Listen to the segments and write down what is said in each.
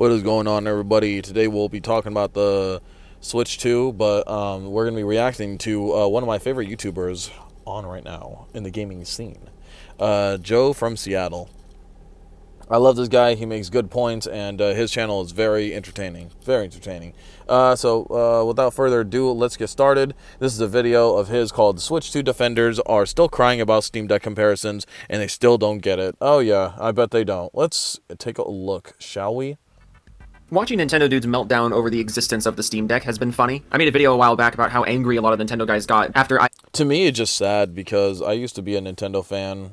What is going on, everybody? Today we'll be talking about the Switch 2, but we're going to be reacting to one of my favorite YouTubers on right now in the gaming scene, Joe from Seattle. I love this guy. He makes good points, and his channel is very entertaining. Very entertaining. So without further ado, let's get started. This is a video of his called Switch 2 Defenders Are Still Crying About Steam Deck Comparisons, and they still don't get it. Oh yeah, I bet they don't. Let's take a look, shall we? Watching Nintendo dudes melt down over the existence of the Steam Deck has been funny. I made a video a while back about how angry a lot of Nintendo guys got after To me, it's just sad because I used to be a Nintendo fan,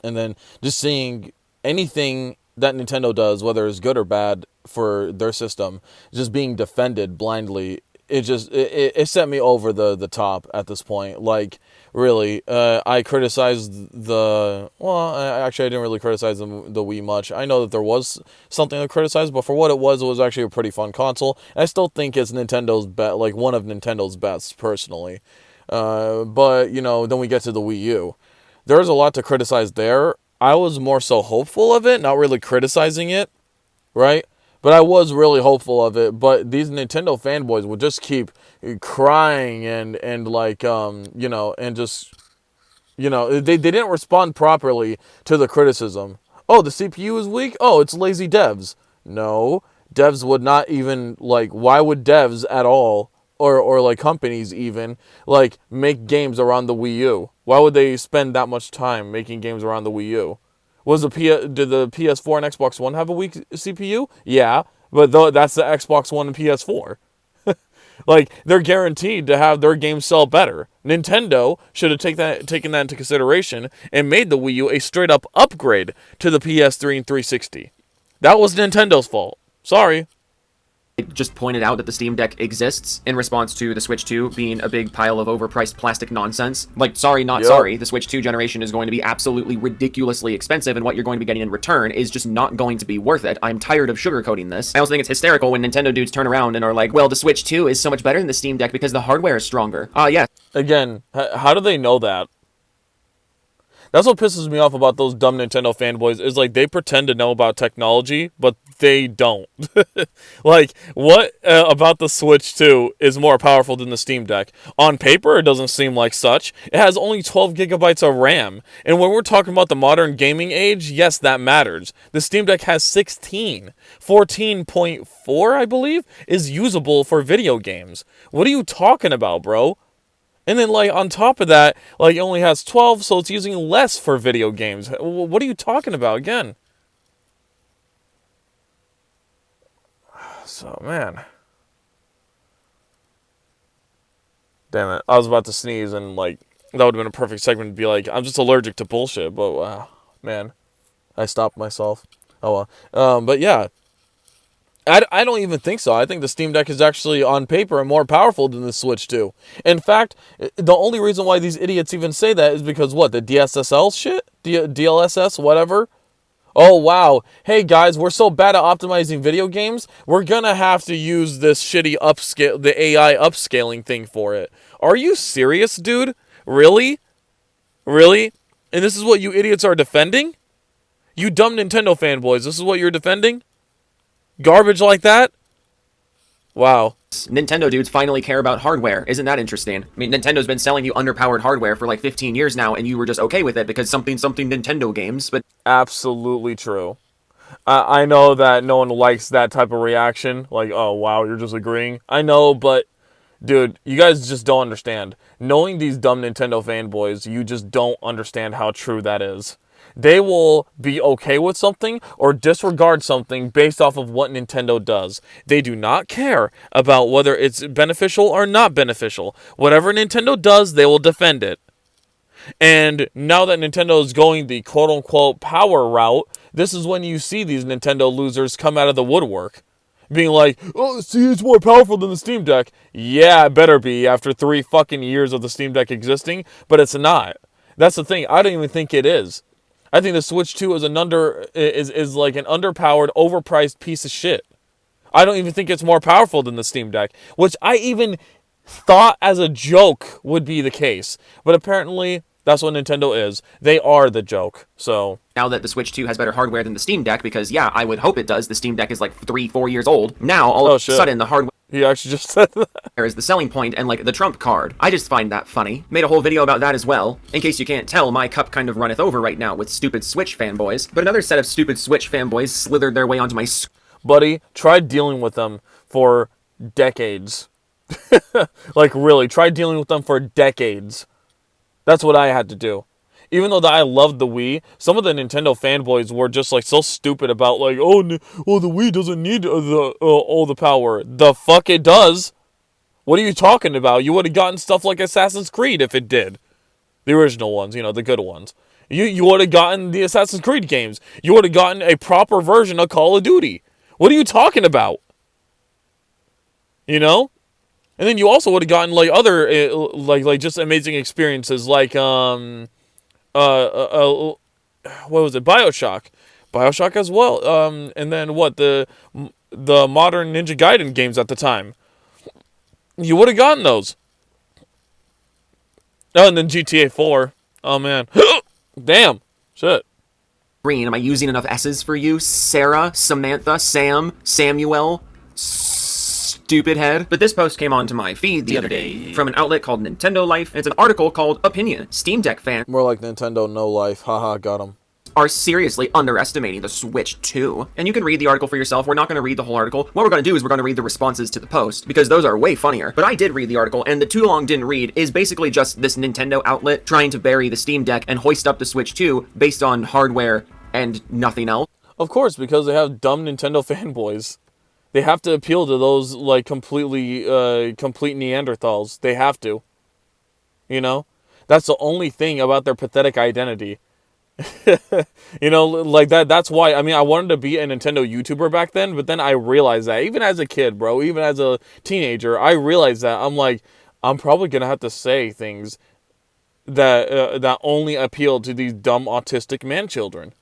and then just seeing anything that Nintendo does, whether it's good or bad for their system, just being defended blindly, it sent me over the top at this point. Like, really, I criticized I didn't really criticize the Wii much. I know that there was something to criticize, but for what it was actually a pretty fun console. And I still think it's Nintendo's one of Nintendo's best, personally. But, you know, then we get to the Wii U. There's a lot to criticize there. I was more so hopeful of it, not really criticizing it, right? But I was really hopeful of it. But these Nintendo fanboys would just keep crying and they didn't respond properly to the criticism. Oh, the CPU is weak? Oh, it's lazy devs. No, devs would not even, why would devs at all, or companies even, make games around the Wii U? Why would they spend that much time making games around the Wii U? Did the PS4 and Xbox One have a weak CPU? Yeah, but that's the Xbox One and PS4. They're guaranteed to have their games sell better. Nintendo should have taken that into consideration and made the Wii U a straight-up upgrade to the PS3 and 360. That was Nintendo's fault. Sorry. just pointed out that the Steam Deck exists in response to the Switch 2 being a big pile of overpriced plastic nonsense. Like, sorry, not sorry. The Switch 2 generation is going to be absolutely ridiculously expensive, and what you're going to be getting in return is just not going to be worth it. I'm tired of sugarcoating this. I also think it's hysterical when Nintendo dudes turn around and are like, well, the Switch 2 is so much better than the Steam Deck because the hardware is stronger. Yeah. Again, how do they know that? That's what pisses me off about those dumb Nintendo fanboys, is they pretend to know about technology, but they don't. What about the Switch 2 is more powerful than the Steam Deck? On paper, it doesn't seem like such. It has only 12 gigabytes of RAM. And when we're talking about the modern gaming age, yes, that matters. The Steam Deck has 16. 14.4, I believe, is usable for video games. What are you talking about, bro? And then, on top of that, it only has 12, so it's using less for video games. What are you talking about, again? So, man. Damn it. I was about to sneeze, and, that would have been a perfect segment to be like, I'm just allergic to bullshit, but, wow, man. I stopped myself. Oh, well. But, yeah. I don't even think so. I think the Steam Deck is actually, on paper, more powerful than the Switch 2. In fact, the only reason why these idiots even say that is because, what, the DSSL shit? DLSS, whatever? Oh, wow. Hey, guys, we're so bad at optimizing video games, we're gonna have to use this shitty the AI upscaling thing for it. Are you serious, dude? Really? Really? And this is what you idiots are defending? You dumb Nintendo fanboys, this is what you're defending? Garbage like that? Wow. Nintendo dudes finally care about hardware. Isn't that interesting? I mean, Nintendo's been selling you underpowered hardware for 15 years now, and you were just okay with it because something Nintendo games, but... Absolutely true. I know that no one likes that type of reaction. Oh, wow, you're just agreeing. I know, but... Dude, you guys just don't understand. Knowing these dumb Nintendo fanboys, you just don't understand how true that is. They will be okay with something or disregard something based off of what Nintendo does. They do not care about whether it's beneficial or not beneficial. Whatever Nintendo does, they will defend it. And now that Nintendo is going the quote-unquote power route, this is when you see these Nintendo losers come out of the woodwork. Being like, oh, see, it's more powerful than the Steam Deck. Yeah, it better be after 3 fucking years of the Steam Deck existing, but it's not. That's the thing. I don't even think it is. I think the Switch 2 is an underpowered, overpriced piece of shit. I don't even think it's more powerful than the Steam Deck, which I even thought as a joke would be the case. But apparently, That's what Nintendo is. They are the joke. So now that the Switch 2 has better hardware than the Steam Deck, because yeah, I would hope it does. The Steam Deck is like 3-4 years old. Now, all oh of a shit, sudden, the hardware he actually just said that. is the selling point and like the trump card. I just find that funny. Made a whole video about that as well. In case you can't tell, my cup kind of runneth over right now with stupid Switch fanboys. But another set of stupid Switch fanboys slithered their way onto my Buddy, try dealing with them for decades. Like really, try dealing with them for decades. That's what I had to do. Even though that I loved the Wii, some of the Nintendo fanboys were just like so stupid about like, oh, the Wii doesn't need all the power. The fuck it does. What are you talking about? You would have gotten stuff like Assassin's Creed if it did. The original ones, you know, the good ones. You would have gotten the Assassin's Creed games. You would have gotten a proper version of Call of Duty. What are you talking about? You know? And then you also would have gotten like other like just amazing experiences like what was it? BioShock as well. And then what the modern Ninja Gaiden games at the time. You would have gotten those. Oh, and then GTA 4. Oh man. Damn. Shit. screen. Am I using enough S's for you? Sarah, Samantha, Sam, Samuel, stupid head. But this post came onto my feed the other day from an outlet called Nintendo Life. It's an article called Opinion. Steam Deck fans More like Nintendo No Life. Haha, got him. are seriously underestimating the Switch 2. And you can read the article for yourself. We're not going to read the whole article. What we're going to do is we're going to read the responses to the post, because those are way funnier. But I did read the article, and the too long didn't read is basically just this Nintendo outlet trying to bury the Steam Deck and hoist up the Switch 2 based on hardware and nothing else. Of course, because they have dumb Nintendo fanboys. They have to appeal to those, like, complete Neanderthals. They have to. You know? That's the only thing about their pathetic identity. You know, like that's why, I mean, I wanted to be a Nintendo YouTuber back then, but then I realized that, even as a kid, bro, even as a teenager, I realized that, I'm like, I'm probably gonna have to say things that only appeal to these dumb autistic man children.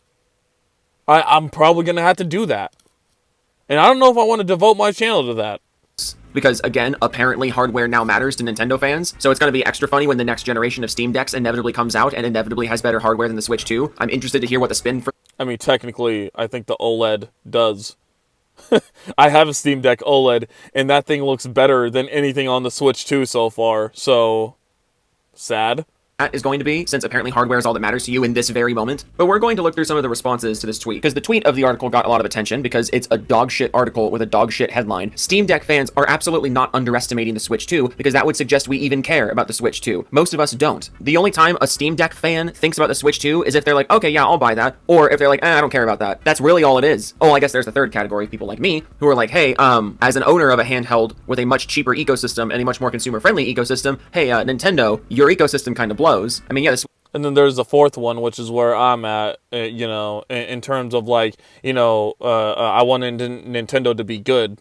I'm probably gonna have to do that. And I don't know if I want to devote my channel to that. Because, again, apparently hardware now matters to Nintendo fans, so it's going to be extra funny when the next generation of Steam Decks inevitably comes out and inevitably has better hardware than the Switch 2. I'm interested to hear what the spin for... I mean, technically, I think the OLED does. I have a Steam Deck OLED, and that thing looks better than anything on the Switch 2 so far, so... sad. That is going to be, since apparently hardware is all that matters to you in this very moment. But we're going to look through some of the responses to this tweet, because the tweet of the article got a lot of attention because it's a dogshit article with a dogshit headline. Steam Deck fans are absolutely not underestimating the Switch 2, because that would suggest we even care about the Switch 2. Most of us don't. The only time a Steam Deck fan thinks about the Switch 2 is if they're like, okay, yeah, I'll buy that, or if they're like, I don't care about that. That's really all it is. Oh, I guess there's the third category of people like me, who are like, hey, as an owner of a handheld with a much cheaper ecosystem and a much more consumer-friendly ecosystem, hey, Nintendo, your ecosystem kind of blows. I mean, yeah, this And then there's the fourth one, which is where I'm at, you know, in terms of, like, you know, I wanted Nintendo to be good,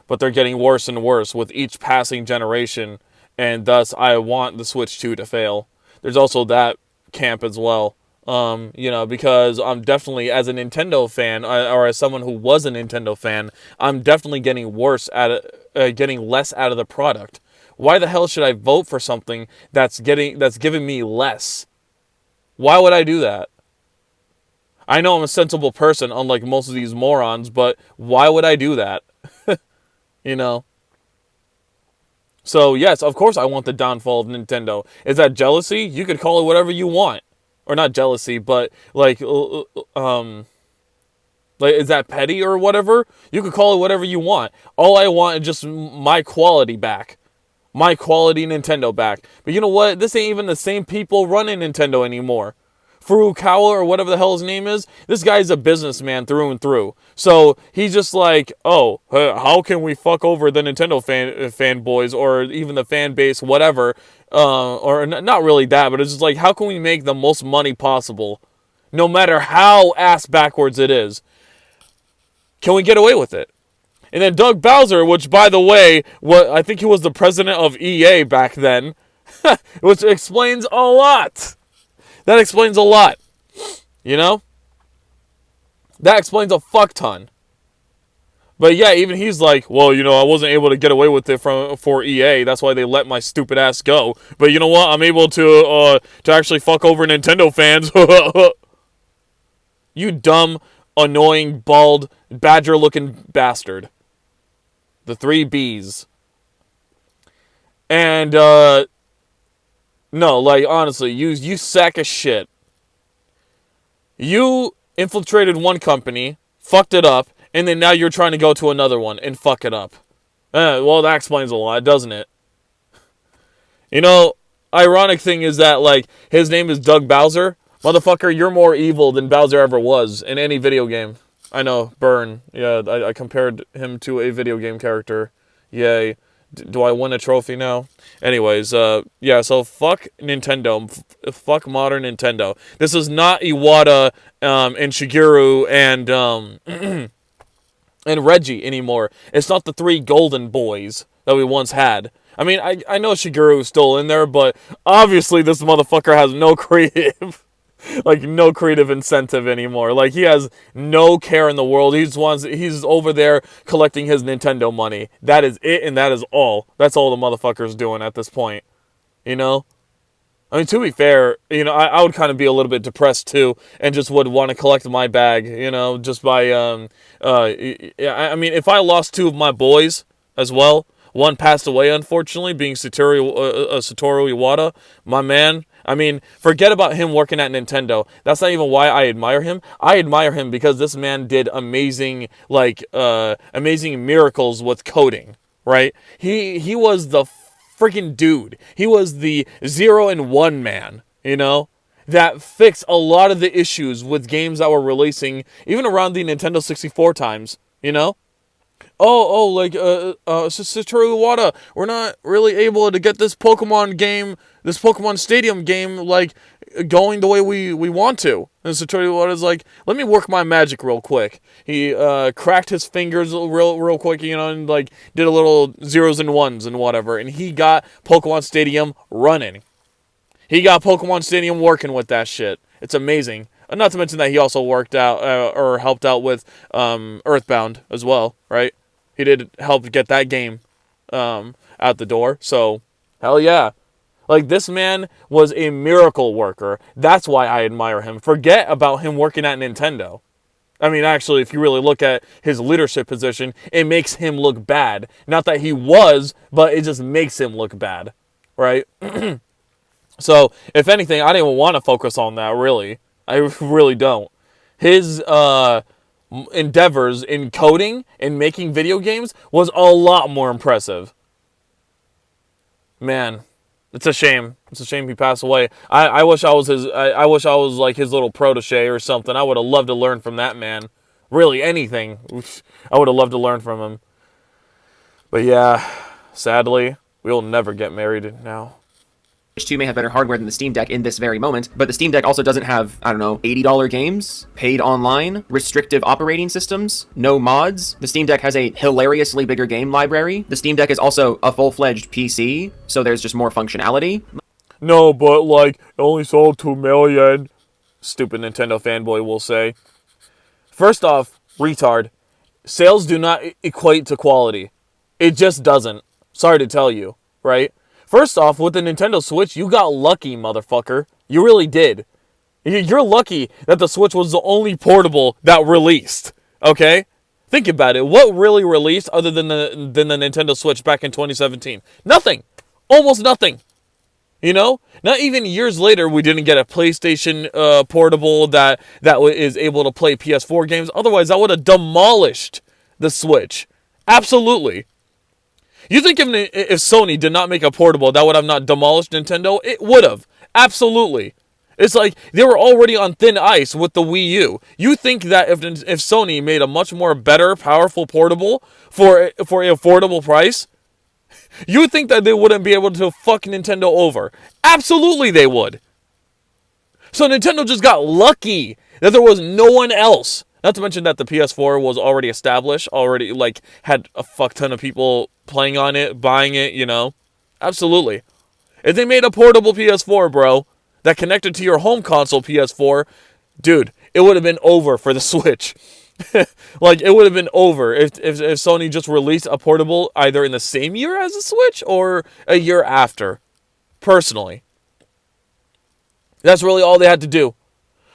but they're getting worse and worse with each passing generation, and thus I want the Switch 2 to fail. There's also that camp as well, you know, because I'm definitely, as a Nintendo fan, or as someone who was a Nintendo fan, I'm definitely getting getting less out of the product. Why the hell should I vote for something that's giving me less? Why would I do that? I know I'm a sensible person, unlike most of these morons, but why would I do that? You know? So, yes, of course I want the downfall of Nintendo. Is that jealousy? You could call it whatever you want. Or not jealousy, but, like, is that petty or whatever? You could call it whatever you want. All I want is just my quality back. My quality Nintendo back. But you know what? This ain't even the same people running Nintendo anymore. Furukawa, or whatever the hell his name is, this guy's a businessman through and through. So he's just like, oh, how can we fuck over the Nintendo fanboys, or even the fan base, whatever. Or not really that, but it's just like, how can we make the most money possible? No matter how ass backwards it is. Can we get away with it? And then Doug Bowser, which, by the way, I think he was the president of EA back then, which explains a lot. That explains a lot. You know? That explains a fuck ton. But yeah, even he's like, well, I wasn't able to get away with it for EA. That's why they let my stupid ass go. But you know what? I'm able to actually fuck over Nintendo fans. You dumb, annoying, bald, badger-looking bastard. The 3 Bs. And no, like honestly, you sack of shit. You infiltrated one company, fucked it up, and then now you're trying to go to another one and fuck it up. Well, that explains a lot, doesn't it? Ironic thing is that, like, his name is Doug Bowser. Motherfucker, you're more evil than Bowser ever was in any video game. I know, burn. Yeah, I compared him to a video game character. Yay. Do I win a trophy now? Anyways, yeah, so fuck Nintendo. Fuck modern Nintendo. This is not Iwata and Shigeru and Reggie anymore. It's not the 3 golden boys that we once had. I mean, I know Shigeru is still in there, but obviously this motherfucker has no creative... like, no creative incentive anymore. Like, he has no care in the world. He's over there collecting his Nintendo money. That is it, and that is all. That's all the motherfucker's doing at this point. I mean, to be fair, I would kind of be a little bit depressed, too, and just would want to collect my bag, just by, I mean, if I lost 2 of my boys as well, one passed away, unfortunately, being Satoru Iwata, my man. I mean, forget about him working at Nintendo. That's not even why I admire him. I admire him because this man did amazing miracles with coding, right? He was the freaking dude. He was the 0 and 1 man, that fixed a lot of the issues with games that were releasing, even around the Nintendo 64 times, Satoru Iwata, we're not really able to get this Pokemon Stadium game, like, going the way we want to. And Satoru Iwata's like, let me work my magic real quick. He cracked his fingers real quick, and, like, did a little 0s and 1s and whatever, and he got Pokemon Stadium running. He got Pokemon Stadium working with that shit. It's amazing. Not to mention that he also worked out, or helped out with Earthbound as well, right? He did help get that game out the door, so hell yeah. Like, this man was a miracle worker. That's why I admire him. Forget about him working at Nintendo. I mean, actually, if you really look at his leadership position, it makes him look bad. Not that he was, but it just makes him look bad, right? So, if anything, I didn't even want to focus on that, really. I really don't. His endeavors in coding and making video games was a lot more impressive. Man, it's a shame. It's a shame he passed away. I wish I was I wish I was like his little protege or something. I would have loved to learn from that man. Really, anything. I would have loved to learn from him. But yeah, sadly, we'll never get married now. Switch 2 may have better hardware than the Steam Deck in this very moment, but the Steam Deck also doesn't have, I don't know, $80 games, paid online, restrictive operating systems, no mods. The Steam Deck has a hilariously bigger game library. The Steam Deck is also a full-fledged PC, so there's just more functionality. No, but, like, it only sold 2 million. Stupid Nintendo fanboy will say. First off, retard. Sales do not equate to quality. It just doesn't. Sorry to tell you, right? First off, with the Nintendo Switch, you got lucky, motherfucker. You really did. You're lucky that the Switch was the only portable that released, okay? Think about it. What really released other than the Nintendo Switch back in 2017? Nothing. Almost nothing. Not even years later, we didn't get a PlayStation portable that is able to play PS4 games. Otherwise, that would have demolished the Switch. Absolutely. You think if Sony did not make a portable, that would have not demolished Nintendo? It would have. Absolutely. It's like they were already on thin ice with the Wii U. You think that if Sony made a much more better, powerful portable for an affordable price, you think that they wouldn't be able to fuck Nintendo over? Absolutely they would. So Nintendo just got lucky that there was no one else. Not to mention that the PS4 was already established, already, like, had a fuck ton of people playing on it, buying it, Absolutely. If they made a portable PS4, bro, that connected to your home console PS4, dude, it would have been over for the Switch. Like, it would have been over if Sony just released a portable either in the same year as the Switch or a year after. Personally. That's really all they had to do.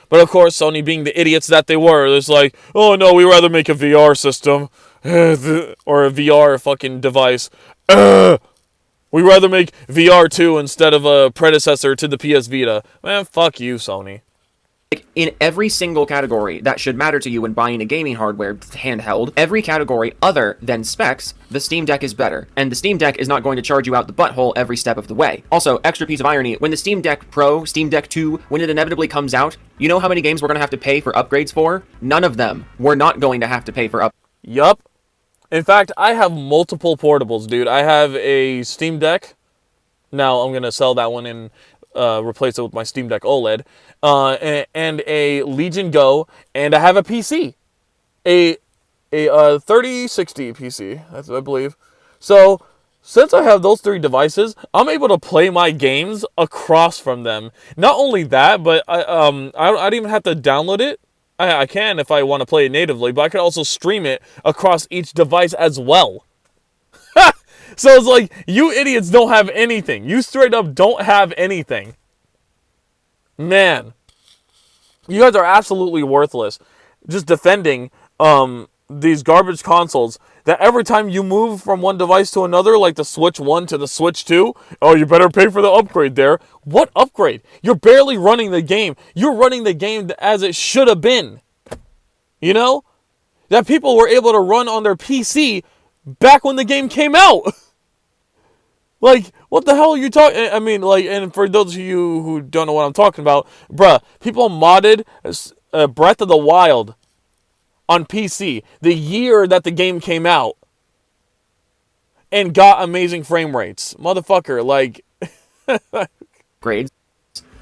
But of course, Sony being the idiots that they were, it's like, oh no, we'd rather make a VR system. Or a VR fucking device. We'd rather make VR 2 instead of a predecessor to the PS Vita. Man, fuck you, Sony. Like, in every single category that should matter to you when buying a gaming hardware handheld, every category other than specs, the Steam Deck is better. And the Steam Deck is not going to charge you out the butthole every step of the way. Also, extra piece of irony, when the Steam Deck Pro, Steam Deck 2, when it inevitably comes out, you know how many games we're going to have to pay for upgrades for? None of them. We're not going to have to pay for upgrades. Yup. In fact, I have multiple portables, dude. I have a Steam Deck. Now, I'm going to sell that one and replace it with my Steam Deck OLED. And a Legion Go. And I have a PC. A 3060 PC, I believe. So, since I have those 3 devices, I'm able to play my games across from them. Not only that, but I don't even have to download it. I can if I want to play it natively, but I can also stream it across each device as well. So it's like, you idiots don't have anything. You straight up don't have anything. Man. You guys are absolutely worthless. Just defending these garbage consoles that every time you move from one device to another, like the Switch 1 to the Switch 2, oh, you better pay for the upgrade there. What upgrade? You're barely running the game. You're running the game as it should have been. You know? That people were able to run on their PC back when the game came out. Like, what the hell are you talking? I mean, like, and for those of you who don't know what I'm talking about, bruh, people modded Breath of the Wild on PC the year that the game came out and got amazing frame rates. Motherfucker, like... Upgrades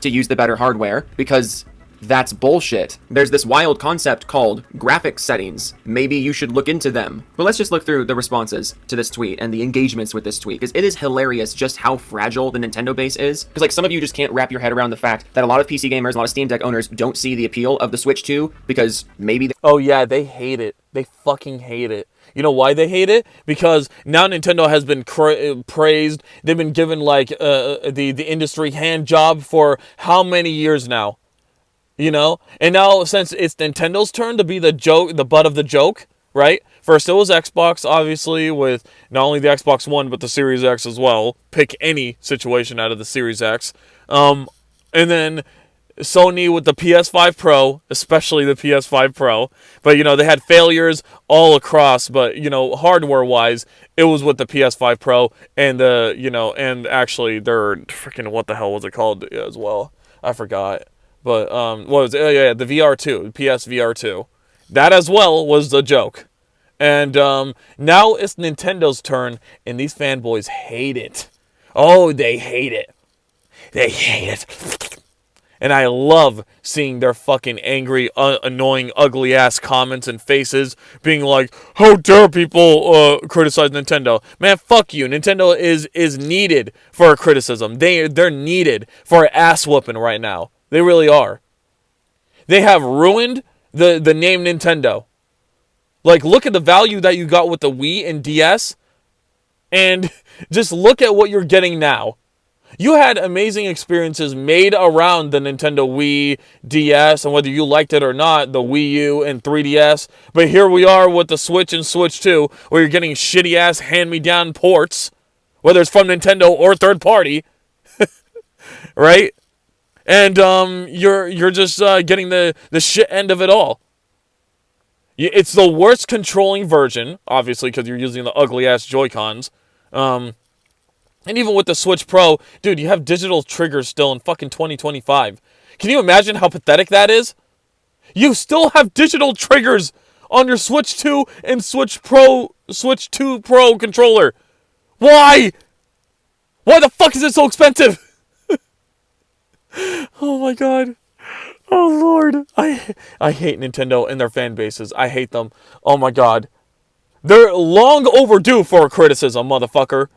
to use the better hardware, because that's bullshit. There's this wild concept called graphics settings. Maybe you should look into them. But let's just look through the responses to this tweet and the engagements with this tweet, because it is hilarious just how fragile the Nintendo base is. Because, like, some of you just can't wrap your head around the fact that a lot of PC gamers, a lot of Steam Deck owners don't see the appeal of the Switch 2 because maybe... Oh yeah, they hate it. They fucking hate it. You know why they hate it? Because now Nintendo has been praised. They've been given, like, the industry hand job for how many years now? You know? And now, since it's Nintendo's turn to be the butt of the joke, right? First it was Xbox, obviously, with not only the Xbox One, but the Series X as well. Pick any situation out of the Series X. And then Sony with the PS5 Pro, especially the PS5 Pro. But, you know, they had failures all across. But, you know, hardware-wise, it was with the PS5 Pro and the, you know, and actually their freaking, what the hell was it called as well? I forgot. But, what was it? Oh, yeah, the VR2, the PS VR2. That as well was the joke. And now it's Nintendo's turn, and these fanboys hate it. Oh, they hate it. They hate it. And I love seeing their fucking angry, annoying, ugly-ass comments and faces being like, how dare people criticize Nintendo? Man, fuck you. Nintendo is needed for a criticism. They're needed for an ass-whooping right now. They really are. They have ruined the name Nintendo. Like, look at the value that you got with the Wii and DS, and just look at what you're getting now. You had amazing experiences made around the Nintendo Wii, DS, and whether you liked it or not, the Wii U and 3DS. But here we are with the Switch and Switch 2, where you're getting shitty-ass hand-me-down ports, whether it's from Nintendo or third party, right? And you're just getting the shit end of it all. It's the worst controlling version, obviously, because you're using the ugly-ass Joy-Cons. And even with the Switch Pro, dude, you have digital triggers still in fucking 2025. Can you imagine how pathetic that is? You still have digital triggers on your Switch 2 and Switch 2 Pro controller. Why? Why the fuck is it so expensive? Oh my god. Oh lord. I hate Nintendo and their fan bases. I hate them. Oh my god. They're long overdue for a criticism, motherfucker.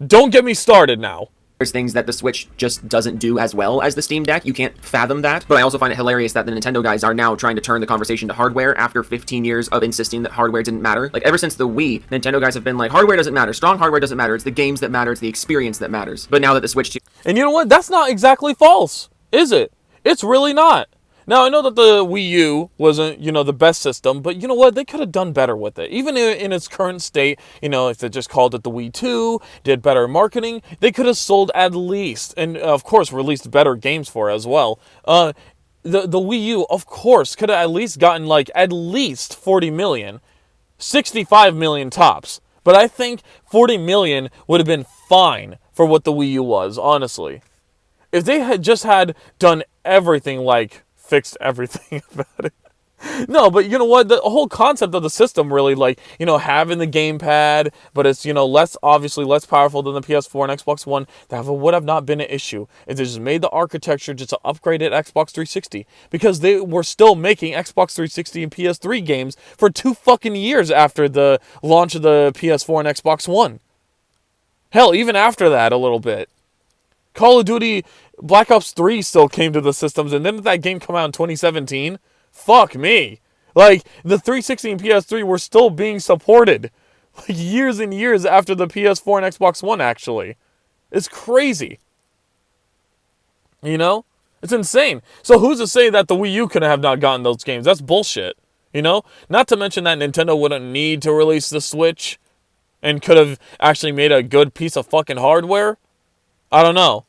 Don't get me started now. There's things that the Switch just doesn't do as well as the Steam Deck. You can't fathom that. But I also find it hilarious that the Nintendo guys are now trying to turn the conversation to hardware after 15 years of insisting that hardware didn't matter. Like, ever since the Wii, Nintendo guys have been like, hardware doesn't matter. Strong hardware doesn't matter. It's the games that matter. It's the experience that matters. But now that the Switch 2... And you know what? That's not exactly false, is it? It's really not. Now, I know that the Wii U wasn't, the best system, but you know what? They could have done better with it. Even in its current state, if they just called it the Wii 2, did better marketing, they could have sold at least, and of course released better games for it as well. The Wii U, of course, could have at least gotten at least 40 million, 65 million tops. But I think 40 million would have been fine for what the Wii U was, honestly. If they had just done everything fixed everything about it. No, but you know what? The whole concept of the system really, having the gamepad, but it's, obviously less powerful than the PS4 and Xbox One, that would have not been an issue if they just made the architecture just to upgrade it Xbox 360. Because they were still making Xbox 360 and PS3 games for 2 fucking years after the launch of the PS4 and Xbox One. Hell, even after that a little bit. Call of Duty Black Ops 3 still came to the systems, and didn't that game come out in 2017? Fuck me. The 360 and PS3 were still being supported years and years after the PS4 and Xbox One, actually. It's crazy. It's insane. So who's to say that the Wii U could have not gotten those games? That's bullshit. Not to mention that Nintendo wouldn't need to release the Switch and could have actually made a good piece of fucking hardware. I don't know.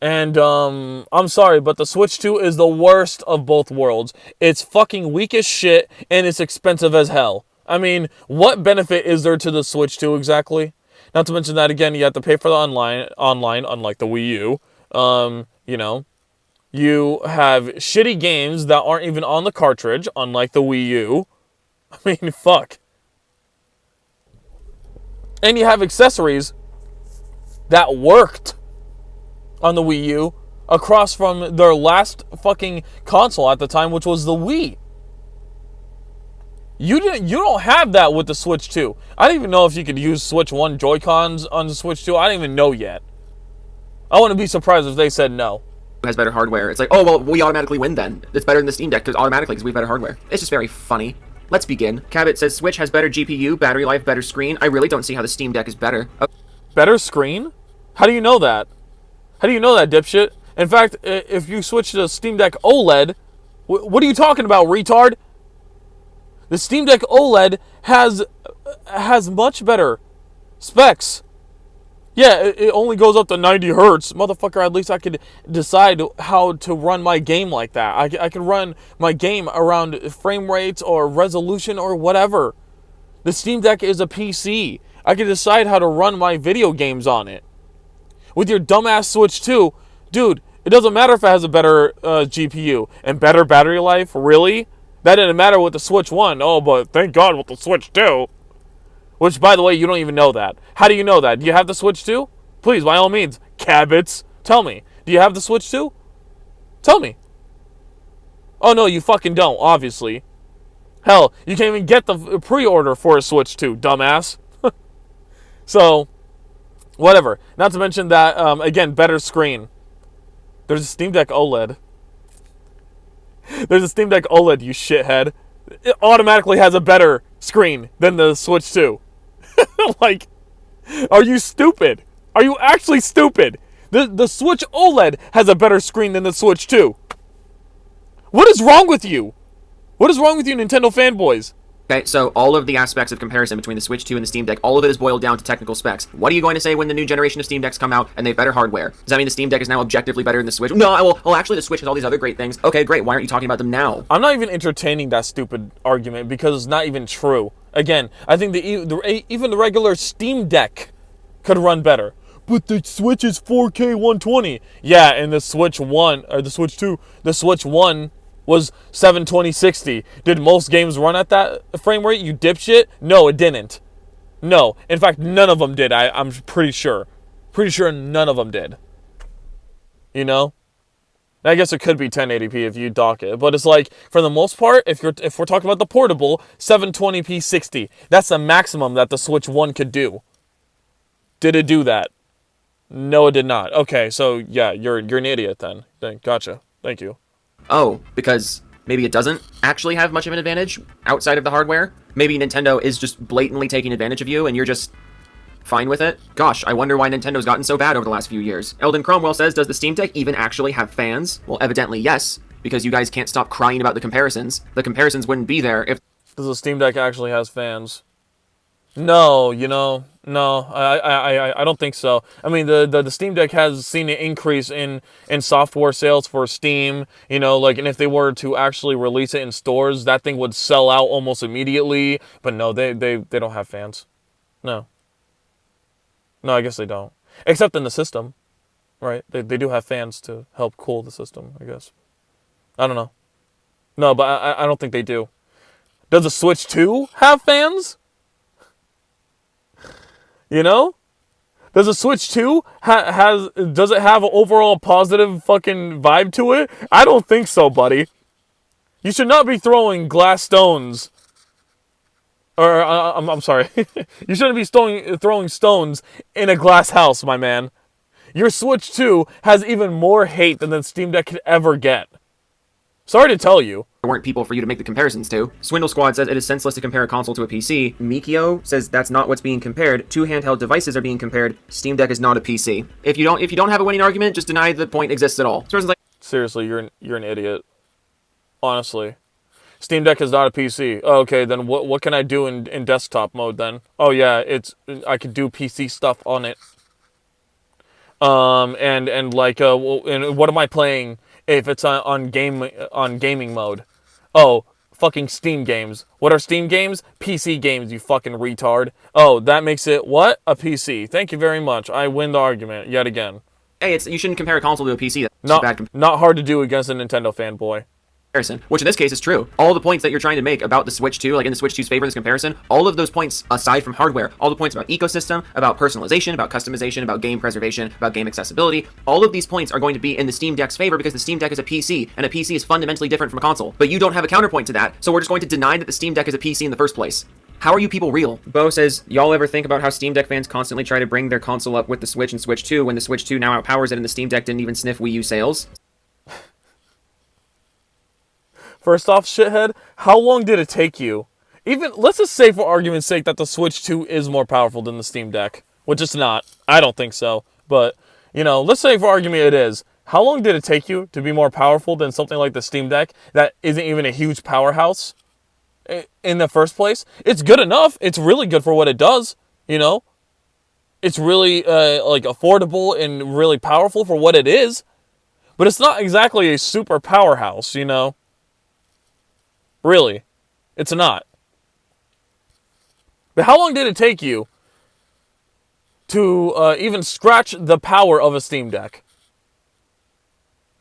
And, I'm sorry, but the Switch 2 is the worst of both worlds. It's fucking weak as shit, and it's expensive as hell. I mean, what benefit is there to the Switch 2 exactly? Not to mention that, again, you have to pay for the online, unlike the Wii U. You have shitty games that aren't even on the cartridge, unlike the Wii U. I mean, fuck. And you have accessories that worked on the Wii U across from their last fucking console at the time, which was the Wii. You don't have that with the Switch 2. I don't even know if you could use Switch 1 Joy-Cons on the Switch 2. I don't even know yet. I wouldn't be surprised if they said no. Has better hardware. It's like, oh, well, we automatically win then. It's better than the Steam Deck because we have better hardware. It's just very funny. Let's begin. Cabot says Switch has better GPU, battery life, better screen. I really don't see how the Steam Deck is better. Better screen? How do you know that? How do you know that, dipshit? In fact, if you switch to Steam Deck OLED, what are you talking about, retard? The Steam Deck OLED has much better specs. Yeah, it only goes up to 90 hertz. Motherfucker, at least I could decide how to run my game like that. I can run my game around frame rates or resolution or whatever. The Steam Deck is a PC. I can decide how to run my video games on it. With your dumbass Switch 2, dude, it doesn't matter if it has a better GPU and better battery life. Really? That didn't matter with the Switch 1. Oh, but thank God with the Switch 2. Which, by the way, you don't even know that. How do you know that? Do you have the Switch 2? Please, by all means, Cabots, tell me. Do you have the Switch 2? Tell me. Oh, no, you fucking don't, obviously. Hell, you can't even get the pre-order for a Switch 2, dumbass. So, whatever. Not to mention that, again, better screen. There's a Steam Deck OLED. There's a Steam Deck OLED, you shithead. It automatically has a better screen than the Switch 2. Like, are you stupid? Are you actually stupid? The Switch OLED has a better screen than the Switch 2. What is wrong with you? What is wrong with you, Nintendo fanboys? Okay, so all of the aspects of comparison between the Switch 2 and the Steam Deck, all of it is boiled down to technical specs. What are you going to say when the new generation of Steam Decks come out and they have better hardware? Does that mean the Steam Deck is now objectively better than the Switch? No, well, actually the Switch has all these other great things. Okay, great, why aren't you talking about them now? I'm not even entertaining that stupid argument because it's not even true. Again, I think even the regular Steam Deck could run better. But the Switch is 4K 120. Yeah, and the Switch 1, or the Switch 2, the Switch 1 was 720-60. Did most games run at that frame rate, you dipshit? No, it didn't. No. In fact, none of them did, I'm pretty sure. Pretty sure none of them did. You know? I guess it could be 1080p if you dock it. But it's like, for the most part, if we're talking about the portable, 720p 60. That's the maximum that the Switch 1 could do. Did it do that? No, it did not. Okay, so yeah, you're an idiot then. Gotcha. Thank you. Oh, because maybe it doesn't actually have much of an advantage outside of the hardware? Maybe Nintendo is just blatantly taking advantage of you and you're just fine with it? Gosh, I wonder why Nintendo's gotten so bad over the last few years. Eldon Cromwell says, does the Steam Deck even actually have fans? Well, evidently yes, because you guys can't stop crying about the comparisons. The comparisons wouldn't be there if... Does the Steam Deck actually has fans? No, no, I don't think so. I mean, the Steam Deck has seen an increase in software sales for Steam, like, and if they were to actually release it in stores, that thing would sell out almost immediately. But no, they don't have fans. No. No, I guess they don't. Except in the system, right? They do have fans to help cool the system, I guess. I don't know. No, but I don't think they do. Does the Switch 2 have fans? Does the Switch 2 does it have an overall positive fucking vibe to it? I don't think so, buddy. You should not be throwing glass stones. Or, I'm sorry. You shouldn't be throwing stones in a glass house, my man. Your Switch 2 has even more hate than the Steam Deck could ever get. Sorry to tell you. There weren't people for you to make the comparisons to. Swindle Squad says it is senseless to compare a console to a PC. Mikio says that's not what's being compared. Two handheld devices are being compared. Steam Deck is not a PC. If you don't have a winning argument, just deny the point exists at all. This person's like, seriously, you're an idiot. Honestly. Steam Deck is not a PC. Oh, okay, then what can I do in desktop mode then? Oh yeah, I could do PC stuff on it. And what am I playing if it's on gaming mode? Oh, fucking Steam games. What are Steam games? PC games, you fucking retard. Oh, that makes it what? A PC. Thank you very much. I win the argument yet again. Hey, you shouldn't compare a console to a PC. That's not hard to do against a Nintendo fanboy. Comparison, which in this case is true. All the points that you're trying to make about the Switch 2, like in the Switch 2's favor in this comparison, all of those points aside from hardware, all the points about ecosystem, about personalization, about customization, about game preservation, about game accessibility, all of these points are going to be in the Steam Deck's favor because the Steam Deck is a PC, and a PC is fundamentally different from a console. But you don't have a counterpoint to that, so we're just going to deny that the Steam Deck is a PC in the first place. How are you people real? Bo says, y'all ever think about how Steam Deck fans constantly try to bring their console up with the Switch and Switch 2 when the Switch 2 now outpowers it and the Steam Deck didn't even sniff Wii U sales? First off, shithead, how long did it take you? Let's just say for argument's sake that the Switch 2 is more powerful than the Steam Deck. Which it's not. I don't think so. But, let's say for argument it is. How long did it take you to be more powerful than something like the Steam Deck that isn't even a huge powerhouse in the first place? It's good enough. It's really good for what it does, It's really, affordable and really powerful for what it is. But it's not exactly a super powerhouse, Really. It's not. But how long did it take you to even scratch the power of a Steam Deck?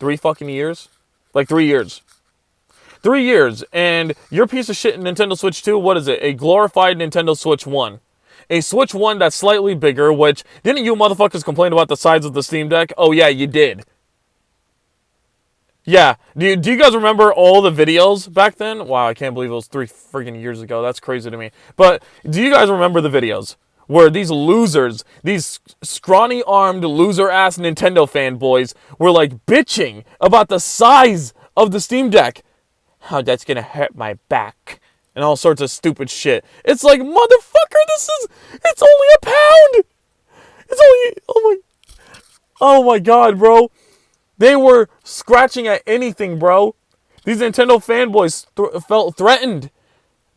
3 fucking years? Like 3 years. 3 years, and your piece of shit Nintendo Switch 2, what is it? A glorified Nintendo Switch 1. A Switch 1 that's slightly bigger, which, didn't you motherfuckers complain about the size of the Steam Deck? Oh yeah, you did. Yeah, do you guys remember all the videos back then? Wow, I can't believe it was 3 freaking years ago. That's crazy to me. But do you guys remember the videos where these losers, these scrawny-armed, loser-ass Nintendo fanboys were like bitching about the size of the Steam Deck? How that's gonna hurt my back and all sorts of stupid shit. It's like, motherfucker, it's only a pound. It's only, oh my god, bro. They were scratching at anything, bro. These Nintendo fanboys felt threatened.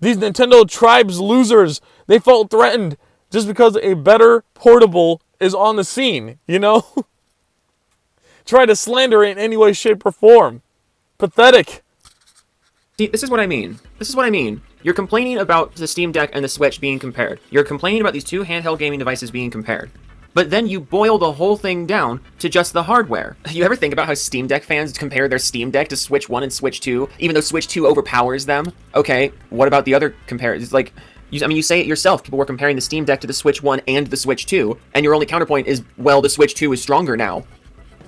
These Nintendo tribes losers, they felt threatened just because a better portable is on the scene, Try to slander it in any way, shape, or form. Pathetic. See, this is what I mean. You're complaining about the Steam Deck and the Switch being compared. You're complaining about these two handheld gaming devices being compared. But then you boil the whole thing down to just the hardware. You ever think about how Steam Deck fans compare their Steam Deck to Switch 1 and Switch 2, even though Switch 2 overpowers them? Okay, what about the other comparisons? Like, you say it yourself. People were comparing the Steam Deck to the Switch 1 and the Switch 2, and your only counterpoint is, well, the Switch 2 is stronger now.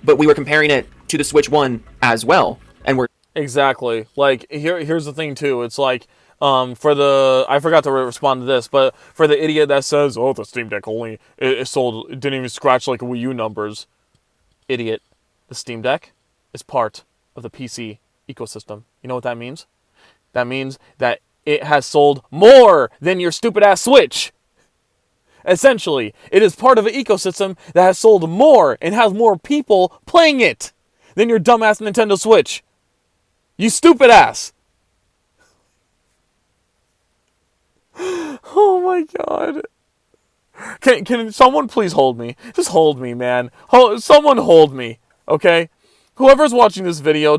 But we were comparing it to the Switch 1 as well, and we're... Exactly. Like here's the thing too. It's like for the I forgot to respond to this, but for the idiot that says, "Oh, the Steam Deck only it sold it didn't even scratch like Wii U numbers." Idiot. The Steam Deck is part of the PC ecosystem. You know what that means? That means that it has sold more than your stupid ass Switch. Essentially, it is part of an ecosystem that has sold more and has more people playing it than your dumbass Nintendo Switch. You stupid ass. Oh my god. Can someone please hold me? Just hold me, man. Someone hold me, okay? Whoever's watching this video,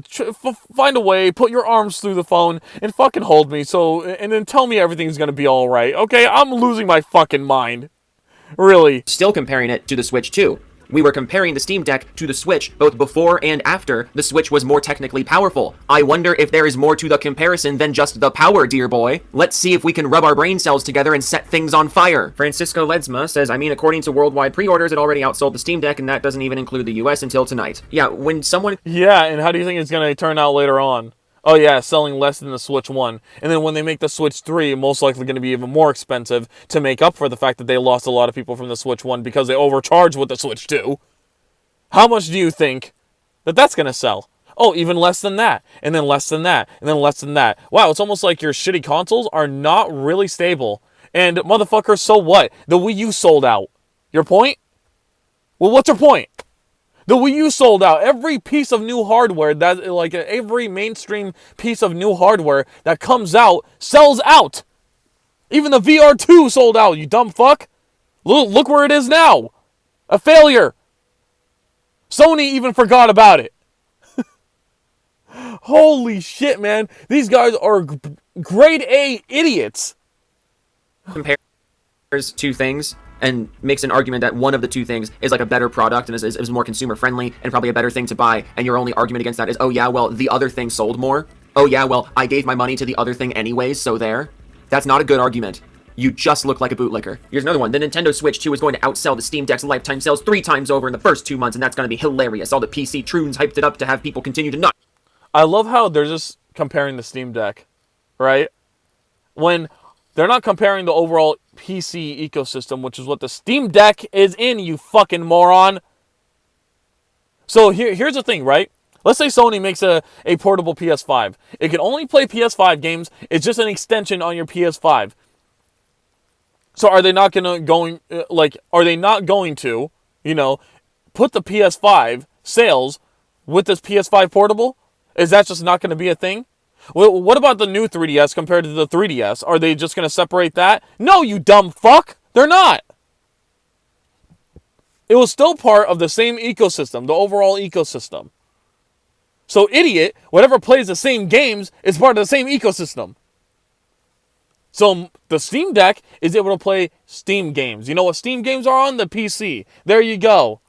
find a way, put your arms through the phone, and fucking hold me. And then tell me everything's gonna be all right, okay? I'm losing my fucking mind, really. Still comparing it to the Switch 2. We were comparing the Steam Deck to the Switch, both before and after the Switch was more technically powerful. I wonder if there is more to the comparison than just the power, dear boy. Let's see if we can rub our brain cells together and set things on fire. Francisco Ledesma says, I mean, according to worldwide pre-orders, it already outsold the Steam Deck, and that doesn't even include the US until tonight. Yeah, when someone... Yeah, and how do you think it's going to turn out later on? Oh yeah, selling less than the Switch 1. And then when they make the Switch 3, most likely going to be even more expensive to make up for the fact that they lost a lot of people from the Switch 1 because they overcharged with the Switch 2. How much do you think that that's going to sell? Oh, even less than that, and then less than that, and then less than that. Wow, it's almost like your shitty consoles are not really stable. And motherfucker, so what? The Wii U sold out. Your point? Well, what's your point? The Wii U sold out. Every piece of new hardware, that like every mainstream piece of new hardware that comes out, sells out. Even the VR2 sold out, you dumb fuck. Look where it is now. A failure. Sony even forgot about it. Holy shit, man. These guys are grade A idiots. Compares two things and makes an argument that one of the two things is like a better product and is more consumer friendly and probably a better thing to buy, and your only argument against that is, oh yeah, well, the other thing sold more. Oh yeah, well, I gave my money to the other thing anyways, so there. That's not a good argument. You just look like a bootlicker. Here's another one. The Nintendo Switch 2 is going to outsell the Steam Deck's lifetime sales 3 times over in the first 2 months, and that's going to be hilarious. All the PC troons hyped it up to have people continue to not. I love how they're just comparing the Steam Deck, right? When they're not comparing the overall PC ecosystem, which is what the Steam Deck is in, you fucking moron. So here's the thing, right? Let's say Sony makes a portable PS5. It can only play PS5 games. It's just an extension on your PS5. So are they not going to, put the PS5 sales with this PS5 portable? Is that just not going to be a thing? Well, what about the new 3DS compared to the 3DS? Are they just going to separate that? No, you dumb fuck. They're not. It was still part of the same ecosystem, the overall ecosystem. So idiot, whatever plays the same games is part of the same ecosystem. So the Steam Deck is able to play Steam games. You know what Steam games are on? The PC. There you go.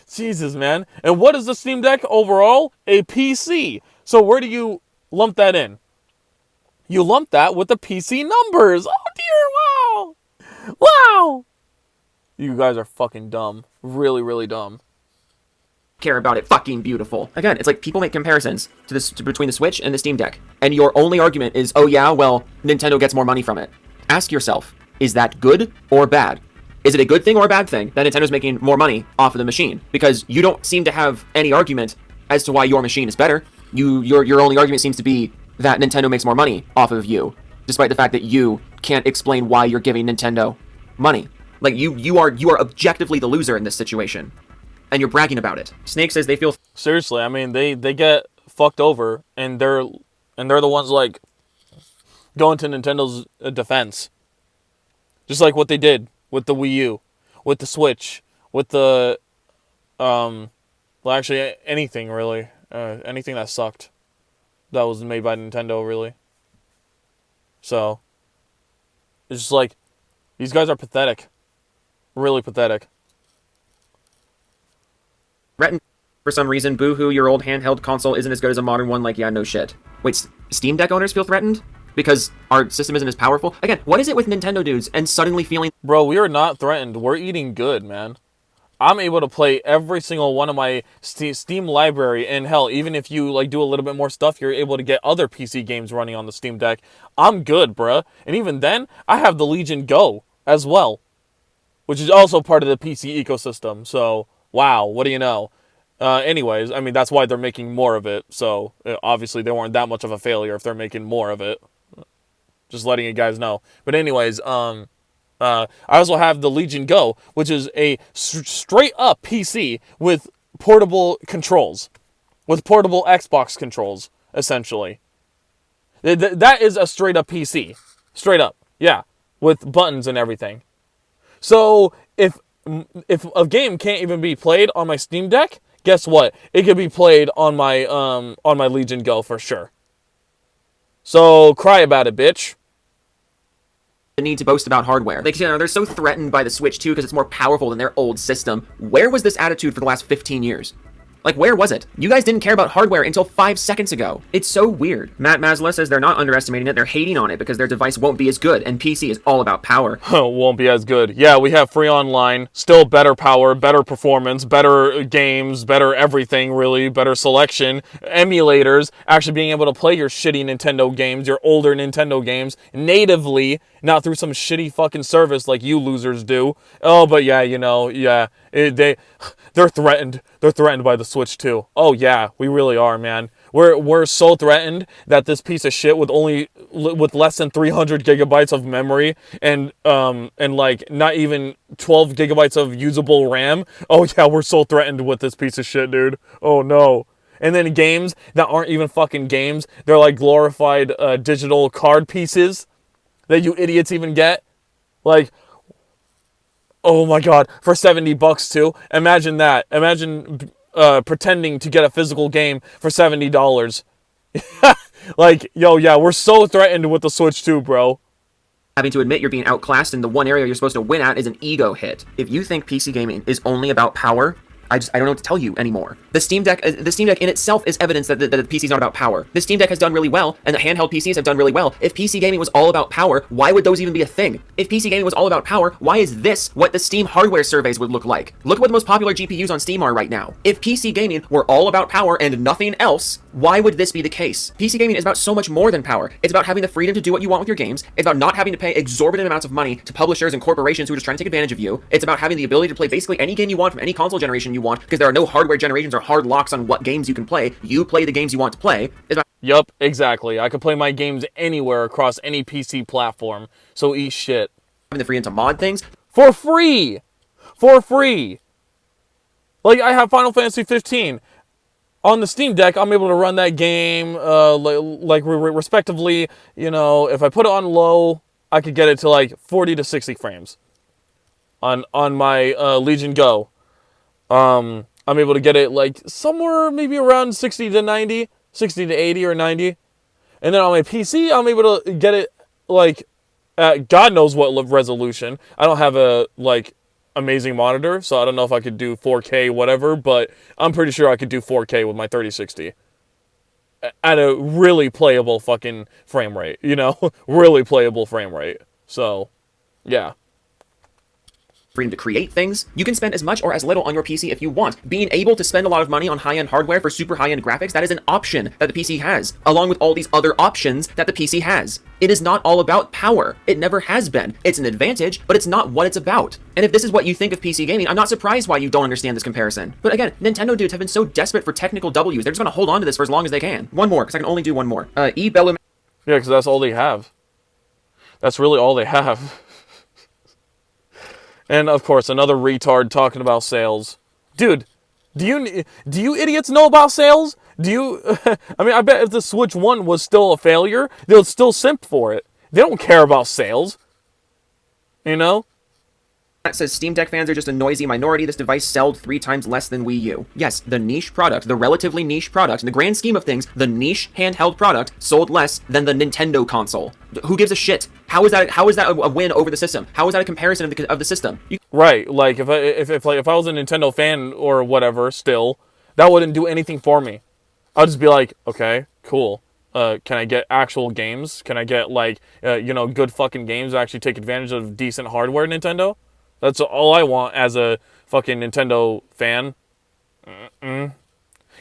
Jesus, man. And what is the Steam Deck overall? A PC. So where do you lump that in? You lump that with the PC numbers. Oh dear, wow. Wow. You guys are fucking dumb. Really, really dumb. Care about it fucking beautiful. Again, it's like people make comparisons between the Switch and the Steam Deck, and your only argument is, oh yeah, well, Nintendo gets more money from it. Ask yourself, is that good or bad? Is it a good thing or a bad thing that Nintendo's making more money off of the machine? Because you don't seem to have any argument as to why your machine is better. Your only argument seems to be that Nintendo makes more money off of you, despite the fact that you can't explain why you're giving Nintendo money. Like you are objectively the loser in this situation. And you're bragging about it. Snake says they feel... Seriously, I mean, they get fucked over, and they're the ones, like, going to Nintendo's defense. Just like what they did with the Wii U, with the Switch, with the, well, actually, anything, really. Anything that sucked. That was made by Nintendo, really. So, it's just like, these guys are pathetic. Really pathetic. Threatened for some reason. Boo-hoo, your old handheld console isn't as good as a modern one. Like, yeah, no shit. Wait, Steam Deck owners feel threatened? Because our system isn't as powerful? Again, what is it with Nintendo dudes and suddenly feeling... Bro, we are not threatened. We're eating good, man. I'm able to play every single one of my Steam library, and hell, even if you like do a little bit more stuff, you're able to get other PC games running on the Steam Deck. I'm good, bruh. And even then, I have the Legion Go as well, which is also part of the PC ecosystem. So, wow, what do you know? Anyways, I mean, that's why they're making more of it. So, obviously, they weren't that much of a failure if they're making more of it. Just letting you guys know. But anyways, I also have the Legion Go, which is a straight up PC with portable controls, with portable Xbox controls, essentially. That is a straight up PC. Straight up. Yeah. With buttons and everything. So if a game can't even be played on my Steam Deck, guess what? It could be played on my Legion Go for sure. So cry about it, bitch. The need to boast about hardware. Like, you know, they're so threatened by the Switch 2 because it's more powerful than their old system. Where was this attitude for the last 15 years? Like, where was it? You guys didn't care about hardware until 5 seconds ago. It's so weird. Matt Masla says they're not underestimating it, they're hating on it because their device won't be as good, and PC is all about power. Won't be as good. Yeah, we have free online, still better power, better performance, better games, better everything, really, better selection, emulators, actually being able to play your shitty Nintendo games, your older Nintendo games, natively, not through some shitty fucking service like you losers do. Oh, but yeah, you know, yeah, they're threatened. They're threatened by the Switch 2. Oh yeah, we really are, man. We're so threatened that this piece of shit with less than 300 gigabytes of memory and like not even 12 gigabytes of usable RAM. Oh yeah, we're so threatened with this piece of shit, dude. Oh no. And then games that aren't even fucking games. They're like glorified digital card pieces that you idiots even get. Like, oh my god, for $70 too. Imagine that. Imagine pretending to get a physical game for $70. Like, yo, yeah, we're so threatened with the Switch 2, bro. Having to admit you're being outclassed in the one area you're supposed to win at is an ego hit. If you think PC gaming is only about power, I don't know what to tell you anymore. The Steam Deck in itself is evidence that the PC is not about power. The Steam Deck has done really well, and the handheld PCs have done really well. If PC gaming was all about power, why would those even be a thing? If PC gaming was all about power, why is this what the Steam hardware surveys would look like? Look what the most popular GPUs on Steam are right now. If PC gaming were all about power and nothing else, why would this be the case? PC gaming is about so much more than power. It's about having the freedom to do what you want with your games. It's about not having to pay exorbitant amounts of money to publishers and corporations who are just trying to take advantage of you. It's about having the ability to play basically any game you want from any console generation you want, because there are no hardware generations or hard locks on what games you can play. You play the games you want to play. Yup, exactly. I can play my games anywhere across any PC platform. So eat shit. Having the freedom to mod things. For free! For free! Like, I have Final Fantasy 15. On the Steam Deck, I'm able to run that game, respectively, you know, if I put it on low, I could get it to like 40 to 60 frames. On my Legion Go. I'm able to get it like somewhere maybe around 60 to 90, 60 to 80 or 90. And then on my PC, I'm able to get it like at God knows what resolution. I don't have a like amazing monitor, so I don't know if I could do 4K whatever, but I'm pretty sure I could do 4K with my 3060 at a really playable fucking frame rate, you know? Really playable frame rate. So, yeah. Freedom to create things. You can spend as much or as little on your PC if you want. Being able to spend a lot of money on high-end hardware for super high-end graphics, that is an option that the PC has, along with all these other options that the PC has. It is not all about power. It never has been. It's an advantage, but it's not what it's about. And if this is what you think of PC gaming, I'm not surprised why you don't understand this comparison. But again, Nintendo dudes have been so desperate for technical W's, they're just gonna hold on to this for as long as they can. One more, because I can only do one more. Yeah, because that's all they have. That's really all they have. And of course, another retard talking about sales. Dude, do you idiots know about sales? Do you? I mean, I bet if the Switch 1 was still a failure, they would still simp for it. They don't care about sales. You know? That says Steam Deck fans are just a noisy minority. This device sold 3 times less than Wii U. Yes, the niche product, the relatively niche product, in the grand scheme of things, the niche handheld product sold less than the Nintendo console. Who gives a shit? How is that a win over the system? How is that a comparison of the system? Right, like if I was a Nintendo fan or whatever, still, that wouldn't do anything for me. I'd just be like, okay, cool. Can I get actual games? Can I get like good fucking games that actually take advantage of decent hardware, Nintendo? That's all I want as a fucking Nintendo fan. Can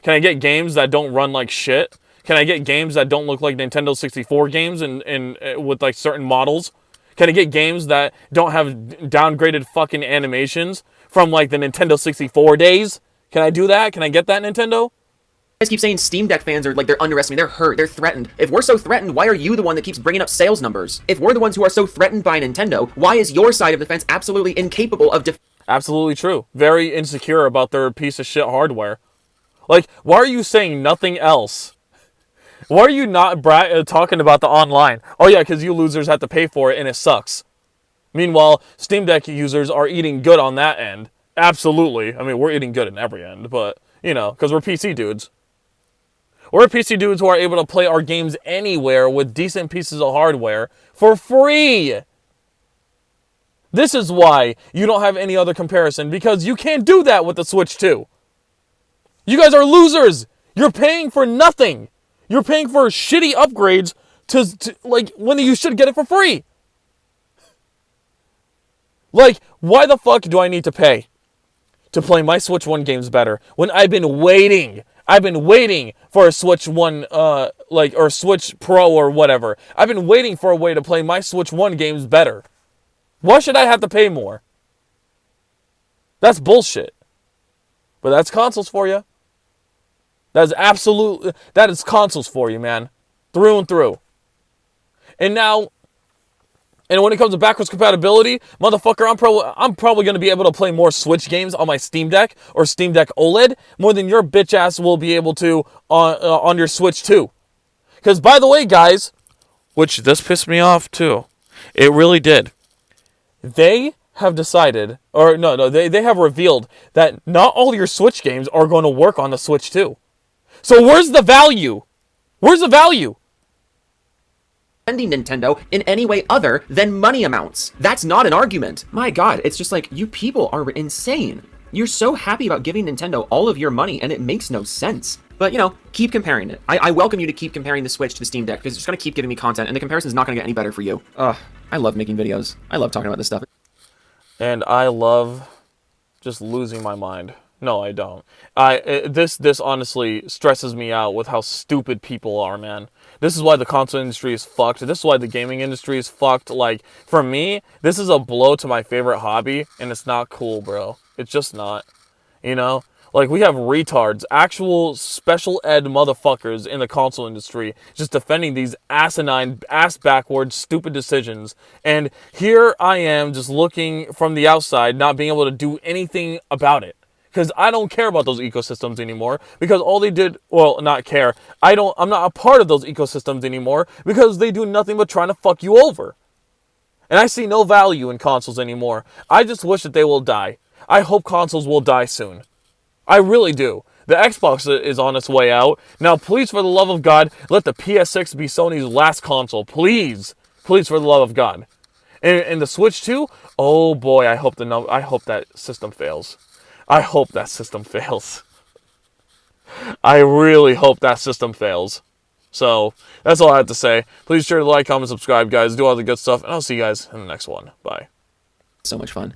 I get games that don't run like shit? Can I get games that don't look like Nintendo 64 games and with like certain models? Can I get games that don't have downgraded fucking animations from like the Nintendo 64 days? Can I do that? Can I get that, Nintendo? Guys keep saying Steam Deck fans are like, they're underestimated, they're hurt, they're threatened. If we're so threatened, why are you the one that keeps bringing up sales numbers? If we're the ones who are so threatened by Nintendo, why is your side of the fence absolutely incapable of Absolutely true. Very insecure about their piece of shit hardware. Like, why are you saying nothing else? Why are you not talking about the online? Oh yeah, because you losers have to pay for it and it sucks. Meanwhile, Steam Deck users are eating good on that end. Absolutely. I mean, we're eating good in every end, but, you know, because we're PC dudes. We're PC dudes who are able to play our games anywhere with decent pieces of hardware for free. This is why you don't have any other comparison, because you can't do that with the Switch 2. You guys are losers. You're paying for nothing. You're paying for shitty upgrades to like, when you should get it for free. Like, why the fuck do I need to pay to play my Switch 1 games better when I've been waiting for a Switch 1, or Switch Pro or whatever. I've been waiting for a way to play my Switch 1 games better. Why should I have to pay more? That's bullshit. But that's consoles for you. That is consoles for you, man. Through and through. And when it comes to backwards compatibility, motherfucker, I'm probably going to be able to play more Switch games on my Steam Deck or Steam Deck OLED more than your bitch ass will be able to on your Switch 2. Because, by the way, guys, which this pissed me off too. It really did. They have decided, or no, they have revealed that not all your Switch games are going to work on the Switch 2. So where's the value? Where's the value? defending Nintendo in any way other than money amounts. That's not an argument. My God, it's just like, you people are insane. You're so happy about giving Nintendo all of your money, and it makes no sense. But, you know, keep comparing it. I welcome you to keep comparing the Switch to the Steam Deck, because it's just going to keep giving me content, and the comparison is not going to get any better for you. I love making videos. I love talking about this stuff. And I love just losing my mind. No, I don't. This honestly stresses me out with how stupid people are, man. This is why the console industry is fucked. This is why the gaming industry is fucked. Like, for me, this is a blow to my favorite hobby, and it's not cool, bro. It's just not. You know? Like, we have retards, actual special ed motherfuckers in the console industry just defending these asinine, ass-backwards, stupid decisions. And here I am just looking from the outside, not being able to do anything about it. Because I don't care about those ecosystems anymore. Because all they did, well, not care. I'm not a part of those ecosystems anymore. Because they do nothing but trying to fuck you over. And I see no value in consoles anymore. I just wish that they will die. I hope consoles will die soon. I really do. The Xbox is on its way out. Now, please, for the love of God, let the PS6 be Sony's last console. Please. Please, for the love of God. And the Switch 2? Oh boy, I hope that system fails. I hope that system fails. I really hope that system fails. So, that's all I have to say. Please share, like, comment, subscribe, guys. Do all the good stuff. And I'll see you guys in the next one. Bye. So much fun.